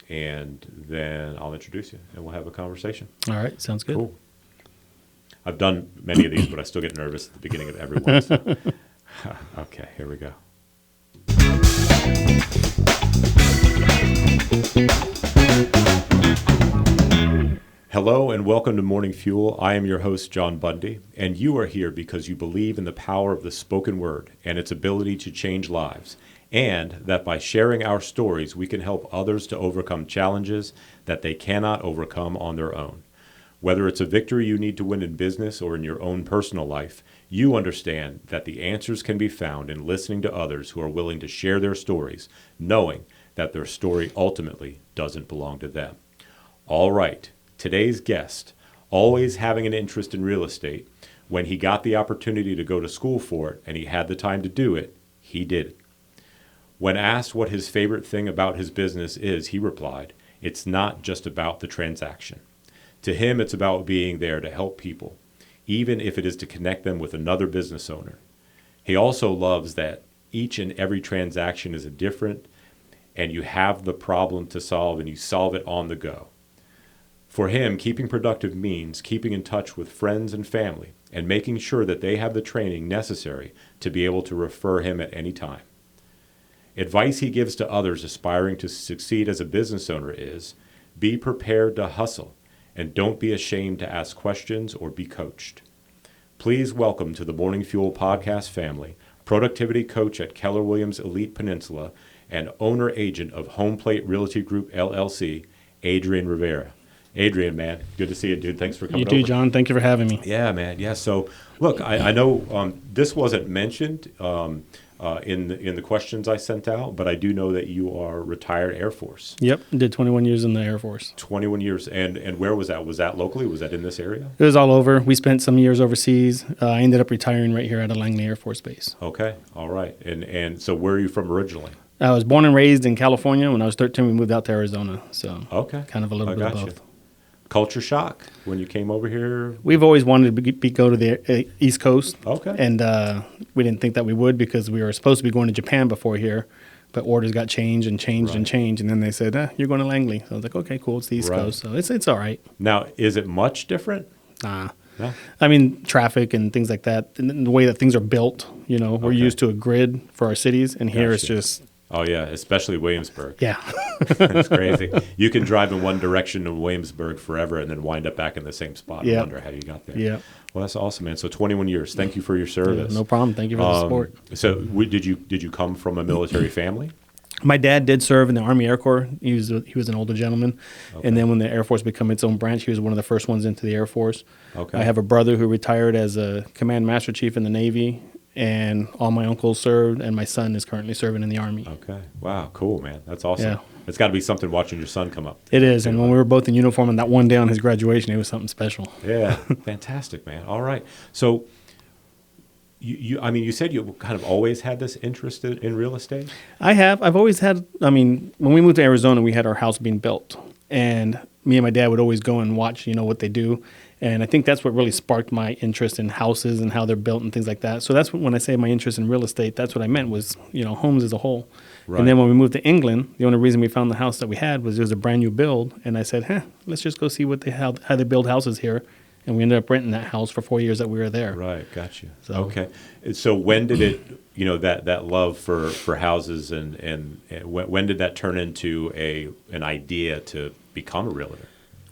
and then I'll introduce you, and we'll have a conversation. All right, sounds good. Cool. I've done many of these, but I still get nervous at the beginning of every one. So. Okay, here we go. Hello and welcome to Morning Fuel. I am your host, John Bundy, and you are here because you believe in the power of the spoken word and its ability to change lives, and that by sharing our stories, we can help others to overcome challenges that they cannot overcome on their own. Whether it's a victory you need to win in business or in your own personal life, you understand that the answers can be found in listening to others who are willing to share their stories, knowing that their story ultimately doesn't belong to them. All right, today's guest, always having an interest in real estate, when he got the opportunity to go to school for it and he had the time to do it, he did it. When asked what his favorite thing about his business is, he replied, "It's not just about the transaction." To him, it's about being there to help people, even if it is to connect them with another business owner. He also loves that each and every transaction is a different, and you have the problem to solve, and you solve it on the go. For him, keeping productive means keeping in touch with friends and family and making sure that they have the training necessary to be able to refer him at any time. Advice he gives to others aspiring to succeed as a business owner is, be prepared to hustle, and don't be ashamed to ask questions or be coached. Please welcome to the Morning Fuel podcast family, productivity coach at Keller Williams Elite Peninsula and owner-agent of Home Plate Realty Group, LLC, Adrian Rivera. Adrian, man, good to see you, dude. Thanks for coming over. You too, John. Thank you for having me. Yeah, man. Yeah, so look, I know this wasn't mentioned in the questions I sent out, but I do know that you are retired Air Force. Yep, did 21 years in the Air Force. 21 years, and where was that? Was that locally? Was that in this area? It was all over. We spent some years overseas. I ended up retiring right here at Langley Air Force Base. Okay, all right. And so where are you from originally? I was born and raised in California. When I was 13, we moved out to Arizona, so okay, kind of a little bit of both. Culture shock when you came over here? We've always wanted to go to the East Coast. Okay. And we didn't think that we would because we were supposed to be going to Japan before here, but orders got changed. And then they said, you're going to Langley. So I was like, okay, cool. It's the East Coast. So it's all right. Now, is it much different? Nah. No? I mean, traffic and things like that, and the way that things are built, we're used to a grid for our cities, and here it's just... Oh, yeah, especially Williamsburg. Yeah. It's crazy. You can drive in one direction in Williamsburg forever and then wind up back in the same spot and wonder how you got there. Yeah. Well, that's awesome, man. So 21 years. Thank you for your service. Yeah, no problem. Thank you for the support. So did you come from a military family? My dad did serve in the Army Air Corps. He was an older gentleman. Okay. And then when the Air Force became its own branch, he was one of the first ones into the Air Force. Okay. I have a brother who retired as a Command Master Chief in the Navy. And all my uncles served, and my son is currently serving in the Army. Okay. Wow. Cool, man. That's awesome. Yeah. It's got to be something watching your son come up. It is. And when we were both in uniform on that one day on his graduation, it was something special. Yeah. Fantastic, man. All right. So you said you kind of always had this interest in real estate? I have. I've always had, when we moved to Arizona, we had our house being built. And me and my dad would always go and watch, what they do. And I think that's what really sparked my interest in houses and how they're built and things like that. So that's when I say my interest in real estate, that's what I meant was, homes as a whole. Right. And then when we moved to England, the only reason we found the house that we had was it was a brand new build. And I said, let's just go see how they build houses here. And we ended up renting that house for 4 years that we were there. Right, got you. So, okay. So when did it, that love for houses and when did that turn into an idea to become a realtor?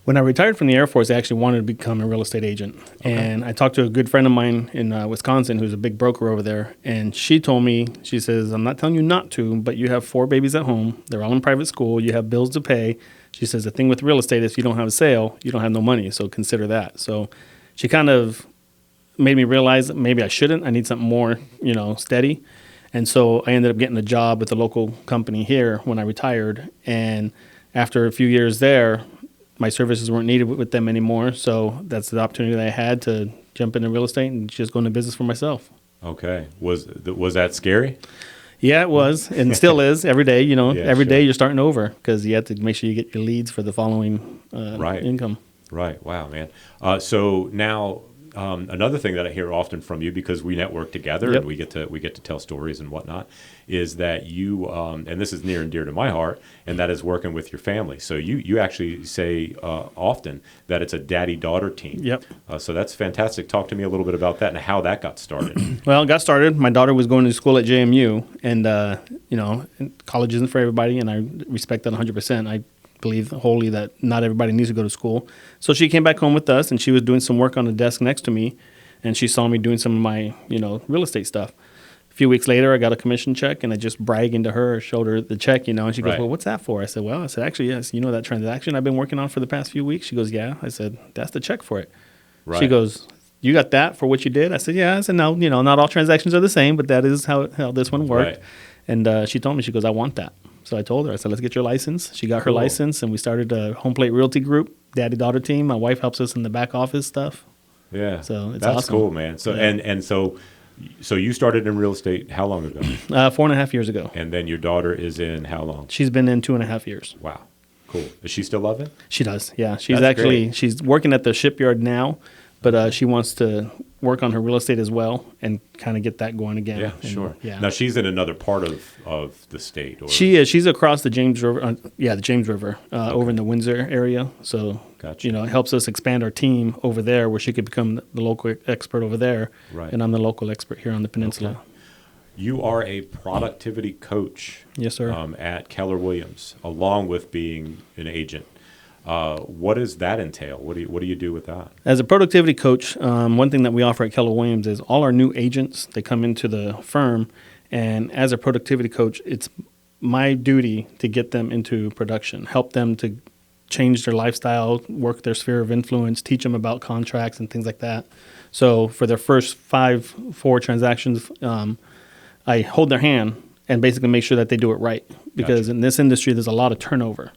When I retired from the Air Force, I actually wanted to become a real estate agent. Okay. And I talked to a good friend of mine in Wisconsin who's a big broker over there. And she told me, she says, I'm not telling you not to, but you have 4 babies at home. They're all in private school. You have bills to pay. She says, the thing with real estate is if you don't have a sale, you don't have no money. So consider that. So she kind of made me realize that maybe I shouldn't. I need something more, steady. And so I ended up getting a job with the local company here when I retired. And after a few years there, my services weren't needed with them anymore, so that's the opportunity that I had to jump into real estate and just go into business for myself. Okay. Was that scary? Yeah, it was, and still is every day. Every sure. day you're starting over because you have to make sure you get your leads for the following income. Right. Wow, man. So now, another thing that I hear often from you, because we network together Yep. and we get to tell stories and whatnot, is that you and this is near and dear to my heart, and that is working with your family. So you actually say often that it's a daddy-daughter team. Yep. So that's fantastic. Talk to me a little bit about that and how that got started. Well, it got started. My daughter was going to school at JMU, and college isn't for everybody, and I respect that 100%. I believe wholly that not everybody needs to go to school. So she came back home with us, and she was doing some work on the desk next to me, and she saw me doing some of my, real estate stuff. A few weeks later, I got a commission check, and I just bragging to her, showed her the check, and she goes, Right. "Well, what's that for?" I said, "Actually, yes, that transaction I've been working on for the past few weeks?" She goes, "Yeah." I said, "That's the check for it." Right. She goes, "You got that for what you did?" I said, "Yeah." I said, "No, not all transactions are the same, but that is how this one worked." Right. And she told me, she goes, "I want that." So I told her, I said, "Let's get your license." She got her Cool. license, and we started a home plate realty group, daddy-daughter team. My wife helps us in the back office stuff. Yeah. So it's that's awesome. cool, man. So Yeah. and so you started in real estate how long ago? 4.5 years ago. And then your daughter is in how long? She's been in 2.5 years. Wow. Cool. Does she still love it? She does, yeah. She's That's great. she's working at the shipyard now, but she wants to work on her real estate as well and kind of get that going again. Yeah, And, sure. Yeah. Now she's in another part of the state. Or She is. She's across the James River. The James River, over in the Windsor area. So, Gotcha. it helps us expand our team over there, where she could become the local expert over there, Right. and I'm the local expert here on the Peninsula. Okay. You are a productivity coach. Yes, sir. At Keller Williams, along with being an agent. What does that entail? What do you do with that? As a productivity coach, one thing that we offer at Keller Williams is all our new agents, they come into the firm, and as a productivity coach, it's my duty to get them into production, help them to change their lifestyle, work their sphere of influence, teach them about contracts and things like that. So for their first 4 transactions, I hold their hand and basically make sure that they do it right. Because Gotcha. in this industry, there's a lot of turnover.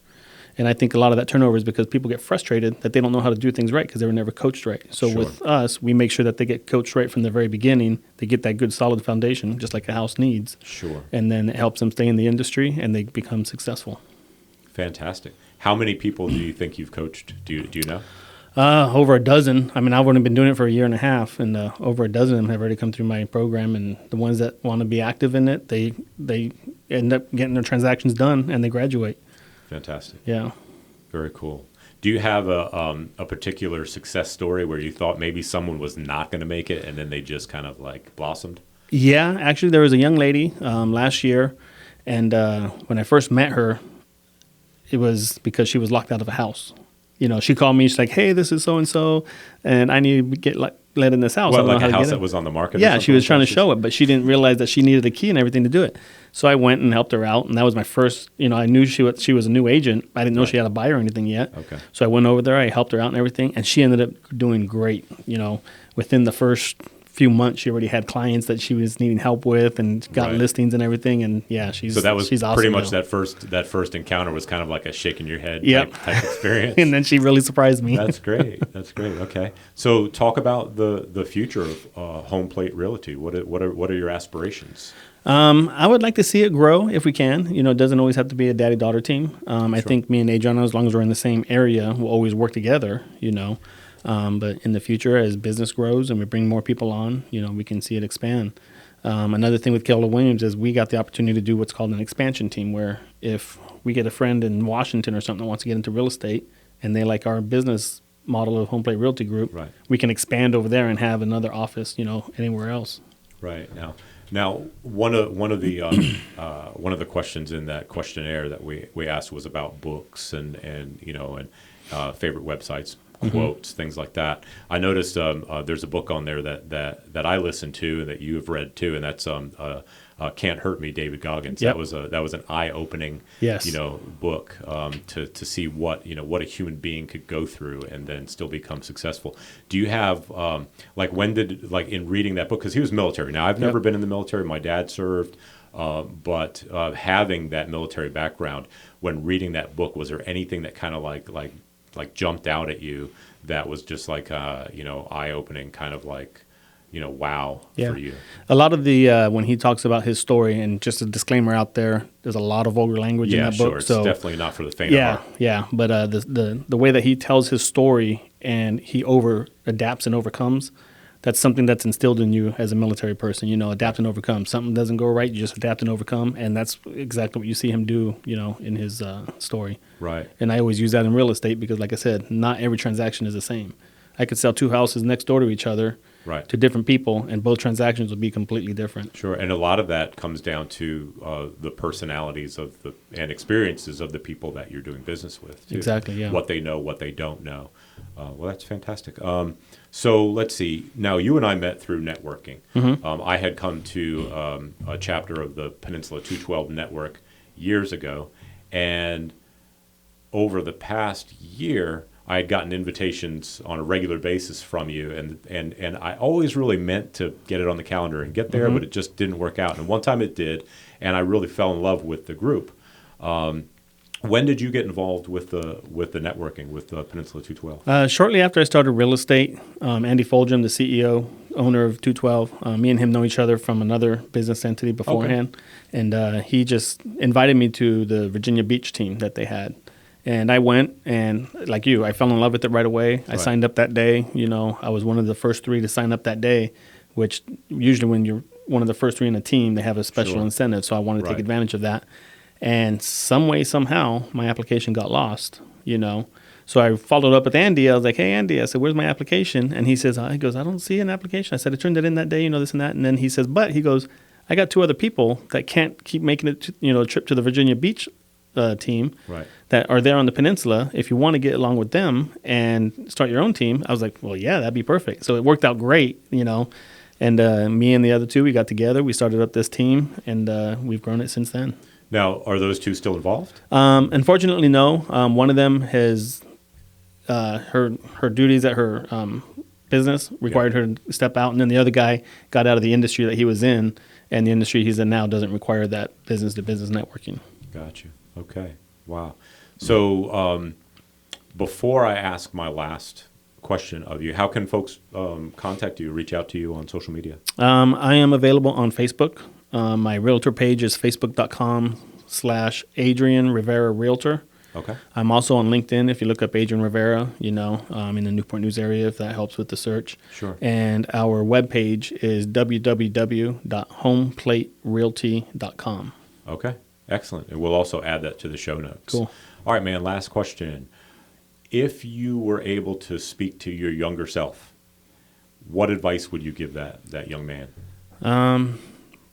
And I think a lot of that turnover is because people get frustrated that they don't know how to do things right because they were never coached right. So Sure. with us, we make sure that they get coached right from the very beginning. They get that good solid foundation, just like a house needs. Sure. And then it helps them stay in the industry and they become successful. Fantastic. How many people do you think you've coached? Do you know? Over a dozen. I mean, I've only been doing it for a year and a half, and over a dozen of them have already come through my program. And the ones that want to be active in it, they end up getting their transactions done and they graduate. Fantastic. Yeah. Very cool. Do you have a particular success story where you thought maybe someone was not going to make it and then they just kind of like blossomed? Yeah, actually, there was a young lady last year, and when I first met her, it was because she was locked out of a house. She called me. She's like, "Hey, this is so and so, and I need to get let in this house." I Well, don't know like how a to house get that in. was on the market? or Yeah, something she was like trying that? to show it, but she didn't realize that she needed a key and everything to do it. So I went and helped her out, and that was my first. I knew she was a new agent. I didn't know she had a buyer or anything yet. Okay. So I went over there. I helped her out and everything, and she ended up doing great. Within the first few months, she already had clients that she was needing help with, and got Right. listings and everything. And yeah, she's So that was she's awesome pretty much now. that first encounter was kind of like a shaking your head Yep. type experience. And then she really surprised me. That's great. That's great. Okay. So talk about the future of home plate realty. What are your aspirations? I would like to see it grow if we can. It doesn't always have to be a daddy-daughter team. I think me and Adrian, as long as we're in the same area, we'll always work together, But in the future, as business grows and we bring more people on, we can see it expand. Another thing with Keller Williams is we got the opportunity to do what's called an expansion team, where if we get a friend in Washington or something that wants to get into real estate and they like our business model of Home Plate Realty Group, Right. we can expand over there and have another office, anywhere else. Right. Now, one of the questions in that questionnaire that we asked was about books and favorite websites, quotes, things like that. I noticed there's a book on there that I listened to and that you have read too, and that's Can't Hurt Me, David Goggins. Yep. That was an eye-opening Yes. book to see what a human being could go through and then still become successful. Do you have when did in reading that book, because he was military. Now I've never Yep. been in the military. My dad served, but having that military background, when reading that book, was there anything that kind of like jumped out at you that was just eye-opening, kind of wow Yeah. for you? A lot of the when he talks about his story, and just a disclaimer out there, there's a lot of vulgar language in Yeah, that book. sure. It's so definitely not for the faint of yeah, heart. yeah. But the way that he tells his story and he adapts and overcomes, that's something that's instilled in you as a military person, adapt and overcome. Something doesn't go right, you just adapt and overcome. And that's exactly what you see him do, in his story. Right. And I always use that in real estate because, like I said, not every transaction is the same. I could sell 2 houses next door to each other Right. to different people, and both transactions will be completely different. Sure, and a lot of that comes down to the personalities and experiences of the people that you're doing business with, too. Exactly, yeah. What they know, what they don't know. Well, that's fantastic. So let's see. Now, you and I met through networking. I had come to a chapter of the Peninsula 212 network years ago, and over the past year, I had gotten invitations on a regular basis from you, and I always really meant to get it on the calendar and get there, but it just didn't work out. And one time it did, and I really fell in love with the group. When did you get involved with the networking with Peninsula 212? Shortly after I started real estate, Andy Fulgham, the CEO, owner of 212, me and him know each other from another business entity beforehand, and he just invited me to the Virginia Beach team that they had. And I went, and like you, I fell in love with it right away. I signed up that day. I was one of the first 3 to sign up that day, which usually when you're one of the first 3 in a team, they have a special incentive. So I wanted to take advantage of that. And some way, somehow, my application got lost, So I followed up with Andy. I was like, hey, Andy, I said, where's my application? And he says, he goes, I don't see an application. I said, I turned it in that day, this and that. And then he says, but he goes, I got 2 other people that can't keep making it, a trip to the Virginia Beach team that are there on the peninsula. If you want to get along with them and start your own team, I was like, well, yeah, that'd be perfect. So it worked out great, and me and the other 2, we got together, we started up this team, and we've grown it since then. Now, are those 2 still involved? Unfortunately, no. One of them has her duties at her business required her to step out, and then the other guy got out of the industry that he was in, and the industry he's in now doesn't require that business-to-business networking. Got you. Okay. Wow. So before I ask my last question of you, how can folks contact you, reach out to you on social media? I am available on Facebook. My realtor page is facebook.com/Adrian Rivera Realtor. Okay. I'm also on LinkedIn. If you look up Adrian Rivera, in the Newport News area, if that helps with the search. Sure. And our webpage is www.homeplaterealty.com. Okay. Excellent. And we'll also add that to the show notes. Cool. All right, man, last question. If you were able to speak to your younger self, what advice would you give that young man?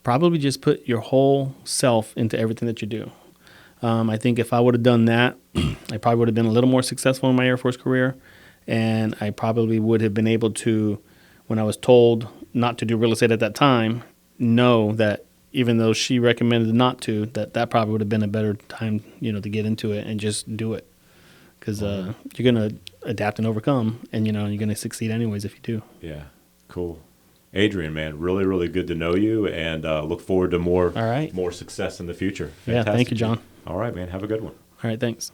Probably just put your whole self into everything that you do. I think if I would have done that, I probably would have been a little more successful in my Air Force career, and I probably would have been able to, when I was told not to do real estate at that time, know that even though she recommended not to, that probably would have been a better time, to get into it and just do it. Because you're going to adapt and overcome, and, you're going to succeed anyways if you do. Yeah, cool. Adrian, man, really, really good to know you, and look forward to more success in the future. Fantastic. Yeah, thank you, John. All right, man, have a good one. All right, thanks.